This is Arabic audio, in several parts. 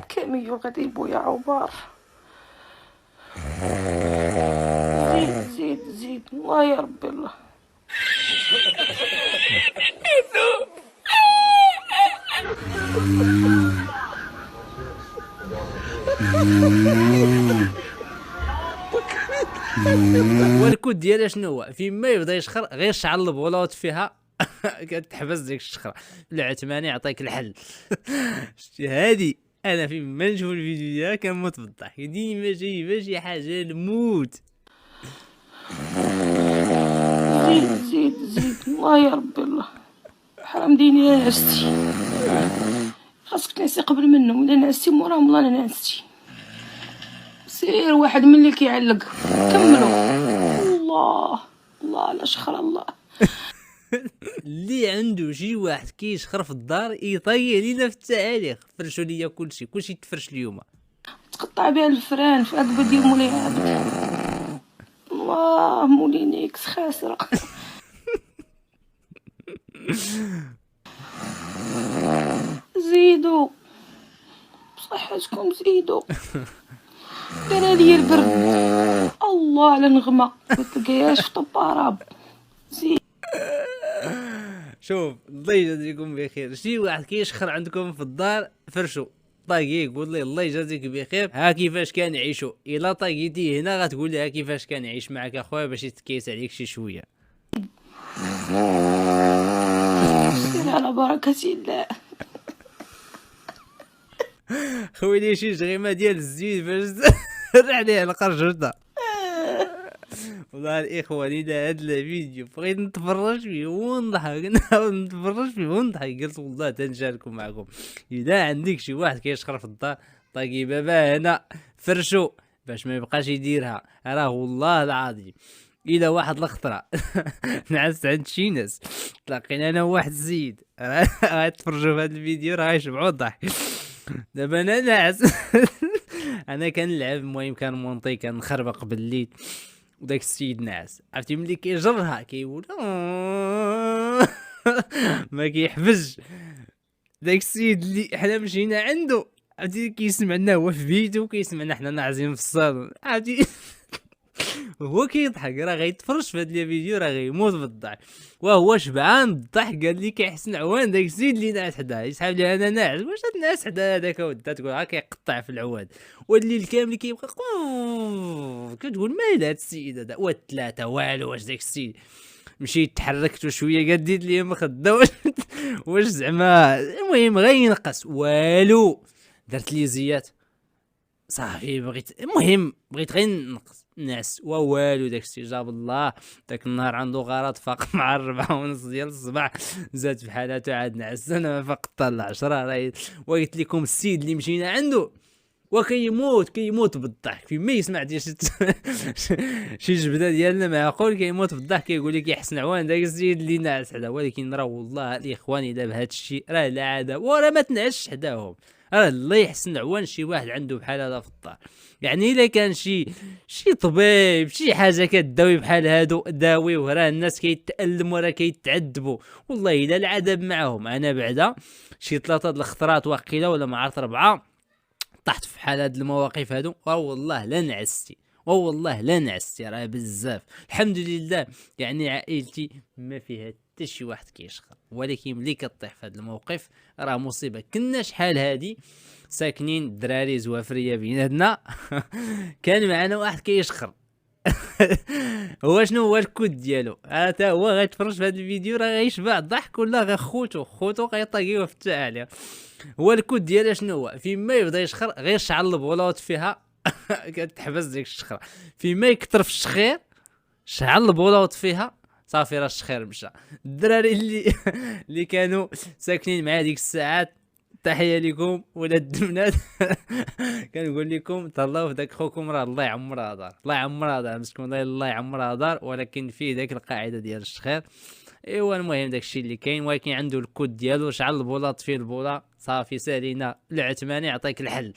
كاميو غادي بويا عوبار. زيد زيد زيد الله يا ربي الله. والكود ديالها شنو هو؟ فيما يبدا يشخر غير شعل البولوط فيها كتحبس ديك الشخره. العثماني يعطيك الحل. شتي هادي انا فيما نشوف الفيديو ديالها كنموت بالضحك، ديما جايبه شي حاجه الموت. زيد زيد زيد الله يا ربي الله. حرام ديني يا نعستي، خاصك تنعسي قبل منهم، الا نعستي موراهم والله لا نعستي. سير واحد من اللي كيعلق كملوا. الله الله لا شخر الله. اللي عنده شي واحد كيشخر في الدار يطيح لينا في التعاليق. فرشوا ليا كلشي تفرش اليوم. تقطع بها الفران في عقبه ديال مولاي عبد. الله مولينيكس خاسره. زيدوا بصحتكم زيدوا. دار ليا البرد. الله على نغمه ما تلقايهاش في طباراب. زيد. شوف الله يجازيكم بخير، شي واحد كيشخر عندكم في الدار فرشو طاقي يقول لي الله يجازيك بخير ها كيفاش كنعيشوا. الا طاقيتي هنا غتقول لها كيفاش كنعيش معك اخويا باش يتكيس عليك شي شويه. سير على بركه الله. خوي لي شي شغيمه ديال الزيت باش تسرح عليها القرجوطه. والله الاخوان الى هذا الفيديو بغيت نتفرج فيه ونضحك نتفرج فيه ونضحك، قلت والله تنشاركو معكم. اذا عندك شي واحد كيشخر في الدار طاقي بابا هنا فرشو باش ما يبقاش يديرها. راه والله العظيم الى واحد الخطره نعس عند شي ناس تلاقينا انا وواحد السيد غتفرجوا في هذا الفيديو راه يشبعوا الضحك. دابا انا ناعس انا كنلعب، المهم كان مونطي كنخربق بالليل وداك السيد ناعس، عرفتي ملي كيجرها كيقول ما كيحفزش. داك السيد اللي حنا مشينا عنده عرفتي كيسمعنا هو في بيته وكيسمعنا حنا ناعسين في الصالون، عرفتي هو كيضحك راه غيتفرج في هذا الفيديو راه غيموت بالضحك وهو شبعان بالضحك. قال لي كيحسن عوان داك السيد اللي ناعس حداه، يسحب لي انا ناعس واش هاد الناس حدا هذاك ودات تقول ها كيقطع في العواد والليل كامل كيبقى كتقول مال هاد السيد هذا والثلاثه والو. واش داك السيد مشيت تحركت شويه قديت لي مخده واش زعما المهم غير ينقص والو. درت لي زيات صافي بغيت غير نقص ناس والو. داك السيد جاب الله داك النهار عنده غرض فاق مع 4:30 ديال الصباح زاد في حالته عاد نعس. انا ما فاق حتى ل 10 راه وقلت لكم السيد اللي مشينا عنده كيموت بالضحك فيما يسمع ديال شي جبده ديالنا معقول كيموت بالضحك كيقول لك يحسن عوان داك السيد اللي ناعس حدا. ولكن راه والله الاخوان الا بهذا الشيء راه لا عاد وراه ما تنعش حداهم. راه الله يحسن عوان شي واحد عنده بحال هذا في الدار. يعني الا كان شي طبيب شي حاجه كداوي بحال هادو داوي وراه الناس كيتالموا راه كيتعذبوا والله الا العذاب معهم. انا بعدا شي 3 د الخطرات واقيلا ولا ما عرفت 4 طحت في حال هاد المواقف هادو والله لا نعستي والله لا نعستي راه بزاف. الحمد لله يعني عائلتي ما فيها حتى شي واحد كيشخر، ولكن ملي كطيح في هاد الموقف راه مصيبه. كنا شحال هادي ساكنين الدراري زوافريه بيناتنا كان معنا واحد كيشخر هو شنو هو الكود ديالو حتى هو غيتفرج في هذا الفيديو راه غيشبع الضحك ولا غير خوتو غيطاقيوه في التعالي. هو الكود ديالها شنو هو؟ فيما يبدا يشخر غير شعل البولوط فيها كتحبس ديك الشخره. فيما يكثر في الشخير شعل البولوط فيها صافي راه الشخير مشى. الدراري اللي كانوا ساكنين مع ديك الساعات تحيه لكم ولاد البنات كنقول لكم تهلاو في داك خوكم راه الله يعمرها دار الله يعمرها دار مسكون الله يعمرها دار، ولكن فيه داك القاعده ديال الشخير. ايوا المهم داكشي اللي كاين، ولكن عنده الكود ديالو شعل البولاط فيه البولا صافي سالينا العثماني يعطيك الحل.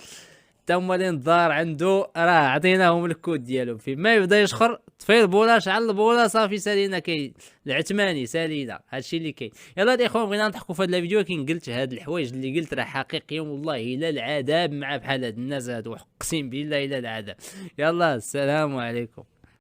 تا هما اللي الدار عنده راه عطيناهم الكود ديالهم، فين ما يبدا يشخر طفي البوله شعل البوله صافي سالينا كاين العثماني سالينا. هادشي اللي كاين. يلا الاخوان بغينا نضحكوا في هذا الفيديو، كي قلت هاد الحوايج اللي قلت راه حقيقيه والله الا العذاب مع بحال هاد الناس هادو، اقسم بالله الا العذاب. يلا السلام عليكم.